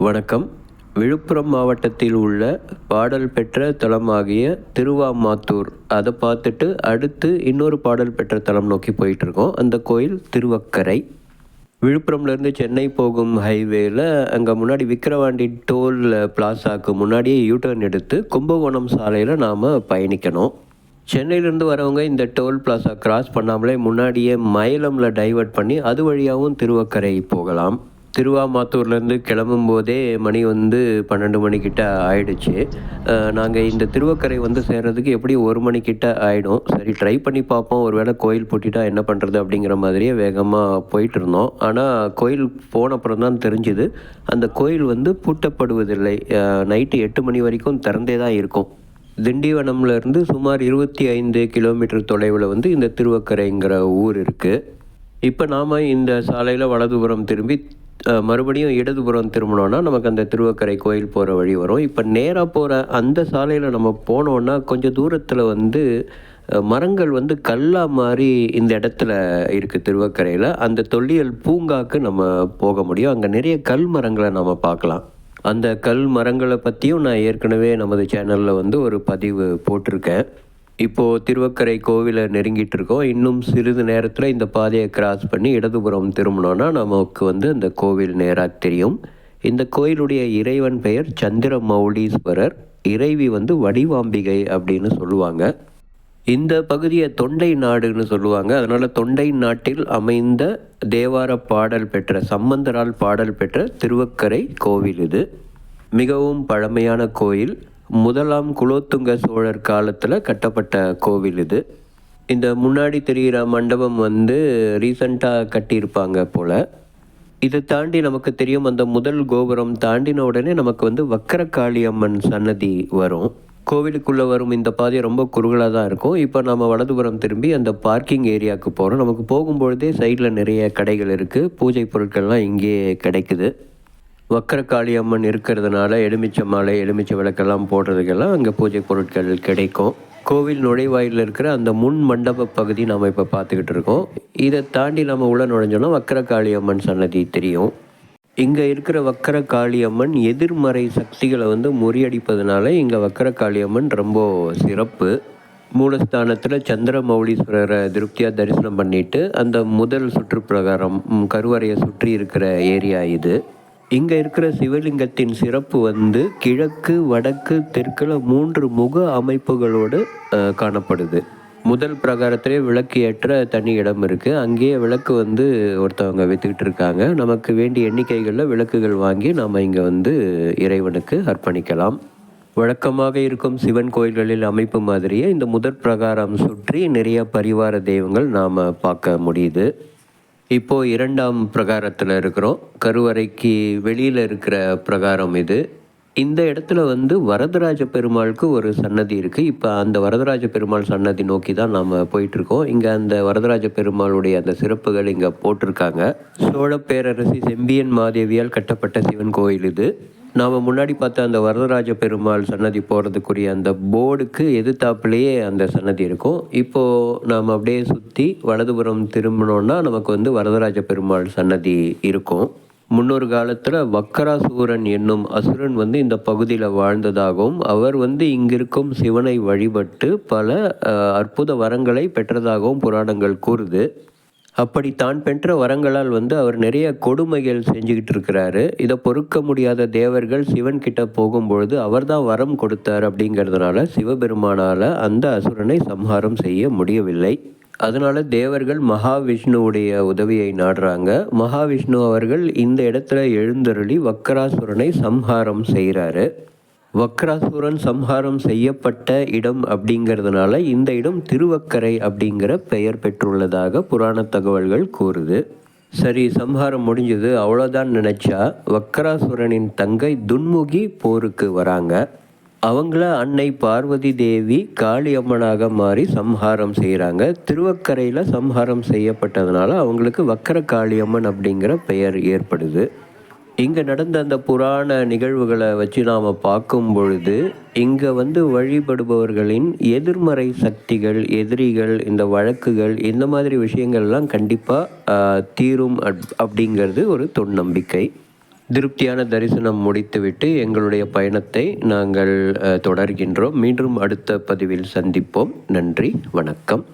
வணக்கம். விழுப்புரம் மாவட்டத்தில் உள்ள பாடல் பெற்ற தலமாகிய திருவாமாத்தூர் அதை பார்த்துட்டு அடுத்து இன்னொரு பாடல் பெற்ற தலம் நோக்கி போயிட்டுருக்கோம். அந்த கோயில் திருவக்கரை. விழுப்புரம்லேருந்து சென்னை போகும் ஹைவேல அங்கே முன்னாடி விக்கிரவாண்டி டோல் பிளாசாவுக்கு முன்னாடியே யூடர்ன் எடுத்து கும்பகோணம் சாலையில் நாம் பயணிக்கணும். சென்னையிலேருந்து வரவங்க இந்த டோல் பிளாசா கிராஸ் பண்ணாமலே முன்னாடியே மயிலமில் டைவர்ட் பண்ணி அது வழியாகவும் திருவக்கரை போகலாம். திருவாமாத்தூர்லேருந்து கிளம்பும் போதே மணி 12 மணிக்கிட்ட ஆயிடுச்சு. நாங்கள் இந்த திருவக்கரை சேர்றதுக்கு எப்படியும் 1 மணிக்கிட்ட ஆகிடும். சரி, ட்ரை பண்ணி பார்ப்போம், ஒரு வேளை கோயில் பூட்டிட்டா என்ன பண்ணுறது அப்படிங்கிற மாதிரியே வேகமாக போயிட்டுருந்தோம். ஆனால் கோயில் போன அப்புறம் தான் தெரிஞ்சுது, அந்த கோயில் பூட்டப்படுவதில்லை. நைட்டு 8 மணி வரைக்கும் திறந்தே தான் இருக்கும். திண்டிவனம்லேருந்து சுமார் 25 கிலோமீட்டர் தொலைவில் இந்த திருவக்கரைங்கிற ஊர் இருக்குது. இப்போ நாம் இந்த சாலையில் வலதுபுறம் திரும்பி மறுபடியும் இடதுபுறம் திரும்பினோன்னா நமக்கு அந்த திருவக்கரை கோயில் போகிற வழி வரும். இப்போ நேராக போகிற அந்த சாலையில் நம்ம போனோன்னா கொஞ்சம் தூரத்தில் மரங்கள் கல்லாக மாதிரி இந்த இடத்துல இருக்குது. திருவக்கரையில் அந்த தொல்லியல் பூங்காவுக்கு நம்ம போக முடியும். அங்கே நிறைய கல் மரங்களை நம்ம பார்க்கலாம். அந்த கல் மரங்களை பற்றியும் நான் ஏற்கனவே நமது சேனலில் ஒரு பதிவு போட்டிருக்கேன். இப்போது திருவக்கரை கோவிலை நெருங்கிட்டு இருக்கோம். இன்னும் சிறிது நேரத்தில் இந்த பாதையை கிராஸ் பண்ணி இடதுபுறம் திரும்பினோன்னா நமக்கு அந்த கோவில் நேராக தெரியும். இந்த கோயிலுடைய இறைவன் பெயர் சந்திரமௌலீஸ்வரர். இறைவி வடிவாம்பிகை அப்படின்னு சொல்லுவாங்க. இந்த பகுதியை தொண்டை நாடுன்னு சொல்லுவாங்க. அதனால் தொண்டை நாட்டில் அமைந்த தேவார பாடல் பெற்ற, சம்பந்தரால் பாடல் பெற்ற திருவக்கரை கோவில் இது. மிகவும் பழமையான கோயில். முதலாம் குலோத்துங்க சோழர் காலத்தில் கட்டப்பட்ட கோவில் இது. இந்த முன்னாடி தெரிகிற மண்டபம் ரீசண்டாக கட்டியிருப்பாங்க போல். இதை தாண்டி நமக்கு தெரியும், அந்த முதல் கோபுரம் தாண்டின உடனே நமக்கு வக்கரகாளி அம்மன் சன்னதி வரும். கோவிலுக்குள்ளே வரும் இந்த பாதை ரொம்ப குறுகலாக தான் இருக்கும். இப்போ நம்ம வலதுபுறம் திரும்பி அந்த பார்க்கிங் ஏரியாவுக்கு போகிறோம். நமக்கு போகும்பொழுதே சைடில் நிறைய கடைகள் இருக்குது. பூஜை பொருட்கள்லாம் இங்கேயே கிடைக்குது. வக்கரகாளி அம்மன் இருக்கிறதுனால எலுமிச்சை மாலை, எலுமிச்சை விளக்கெல்லாம் போடுறதுக்கெல்லாம் அங்கே பூஜை பொருட்கள் கிடைக்கும். கோவில் நுழைவாயில் இருக்கிற அந்த முன் மண்டப பகுதி நாம் இப்போ பார்த்துக்கிட்டு இருக்கோம். இதை தாண்டி நம்ம உள்ள நுழைஞ்சோன்னா வக்கரகாளி அம்மன் சன்னதி தெரியும். இங்கே இருக்கிற வக்கரகாளி அம்மன் எதிர்மறை சக்திகளை முறியடிப்பதனால இங்கே வக்கரகாளி அம்மன் ரொம்ப சிறப்பு. மூலஸ்தானத்தில் சந்திரமௌலீஸ்வரரை திருப்தியாக தரிசனம் பண்ணிவிட்டு அந்த முதல் சுற்றுப்பிரகாரம் கருவறையை சுற்றி இருக்கிற ஏரியா இது. இங்கே இருக்கிற சிவலிங்கத்தின் சிறப்பு கிழக்கு, வடக்கு, தெற்கில் 3 முக அமைப்புகளோடு காணப்படுது. முதல் பிரகாரத்திலே விளக்கு ஏற்ற தனி இடம் இருக்குது. அங்கேயே விளக்கு ஒருத்தவங்க விற்றுக்கிட்டு இருக்காங்க. நமக்கு வேண்டிய எண்ணிக்கைகளில் விளக்குகள் வாங்கி நாம் இங்கே இறைவனுக்கு அர்ப்பணிக்கலாம். வழக்கமாக இருக்கும் சிவன் கோயில்களில் அமைப்பு மாதிரியே இந்த முதற் பிரகாரம் சுற்றி நிறைய பரிவார தெய்வங்கள் நாம் பார்க்க முடியுது. இப்போது 2ஆம் பிரகாரத்தில் இருக்கிறோம். கருவறைக்கு வெளியில் இருக்கிற பிரகாரம் இது. இந்த இடத்துல வரதராஜ பெருமாளுக்கு ஒரு சன்னதி இருக்குது. இப்போ அந்த வரதராஜ பெருமாள் சன்னதி நோக்கி தான் நாம் போயிட்டுருக்கோம். இங்கே அந்த வரதராஜ பெருமாளுடைய அந்த சிறப்புகள் இங்கே போட்டிருக்காங்க. சோழ பேரரசி செம்பியன் மாதேவியால் கட்டப்பட்ட சிவன் கோயில் இது. நாம் முன்னாடி பார்த்த அந்த வரதராஜ பெருமாள் சன்னதி போகிறதுக்குரிய அந்த போர்டுக்கு எதிர்த்தாப்புலேயே அந்த சன்னதி இருக்கும். இப்போது நாம் அப்படியே சுற்றி வலதுபுறம் திரும்பினோன்னா நமக்கு வரதராஜ பெருமாள் சன்னதி இருக்கும். முன்னொரு காலத்தில் வக்கராசூரன் என்னும் அசுரன் இந்த பகுதியில் வாழ்ந்ததாகவும் அவர் இங்கிருக்கும் சிவனை வழிபட்டு பல அற்புத வரங்களை பெற்றதாகவும் புராணங்கள் கூறுது. அப்படி தான் பெற்ற வரங்களால் அவர் நிறைய கொடுமைகள் செஞ்சுக்கிட்டு இருக்கிறாரு. இதை பொறுக்க முடியாத தேவர்கள் சிவன் கிட்ட போகும்பொழுது அவர் தான் வரம் கொடுத்தார். அப்படிங்கிறதுனால சிவபெருமானால் அந்த அசுரனை சம்ஹாரம் செய்ய முடியவில்லை. அதனால் தேவர்கள் மகாவிஷ்ணுவுடைய உதவியை நாடுறாங்க. மகாவிஷ்ணு அவர்கள் இந்த இடத்துல எழுந்தருளி வக்கராசுரனை சம்ஹாரம் செய்கிறாரு. வக்கராசுரன் சம்ஹாரம் செய்யப்பட்ட இடம் அப்படிங்கிறதுனால இந்த இடம் திருவக்கரை அப்படிங்கிற பெயர் பெற்றுள்ளதாக புராண தகவல்கள் கூறுது. சரி, சம்ஹாரம் முடிஞ்சது அவ்வளோதான் நினச்சா வக்கராசுரனின் தங்கை துன்முகி போருக்கு வராங்க. அவங்கள அன்னை பார்வதி தேவி காளியம்மனாக மாறி சம்ஹாரம் செய்கிறாங்க. திருவக்கரையில் சம்ஹாரம் செய்யப்பட்டதுனால அவங்களுக்கு வக்கர காளியம்மன் அப்படிங்கிற பெயர் ஏற்படுது. இங்கே நடந்த அந்த புராண நிகழ்வுகளை வச்சு நாம் பார்க்கும் பொழுது இங்கே வழிபடுபவர்களின் எதிர்மறை சக்திகள், எதிரிகள், இந்த வழக்குகள், இந்த மாதிரி விஷயங்கள்லாம் கண்டிப்பாக தீரும் அப்படிங்கிறது ஒரு தொன்னம்பிக்கை. திருப்தியான தரிசனம் முடித்துவிட்டு எங்களுடைய பயணத்தை நாங்கள் தொடர்கின்றோம். மீண்டும் அடுத்த பதிவில் சந்திப்போம். நன்றி, வணக்கம்.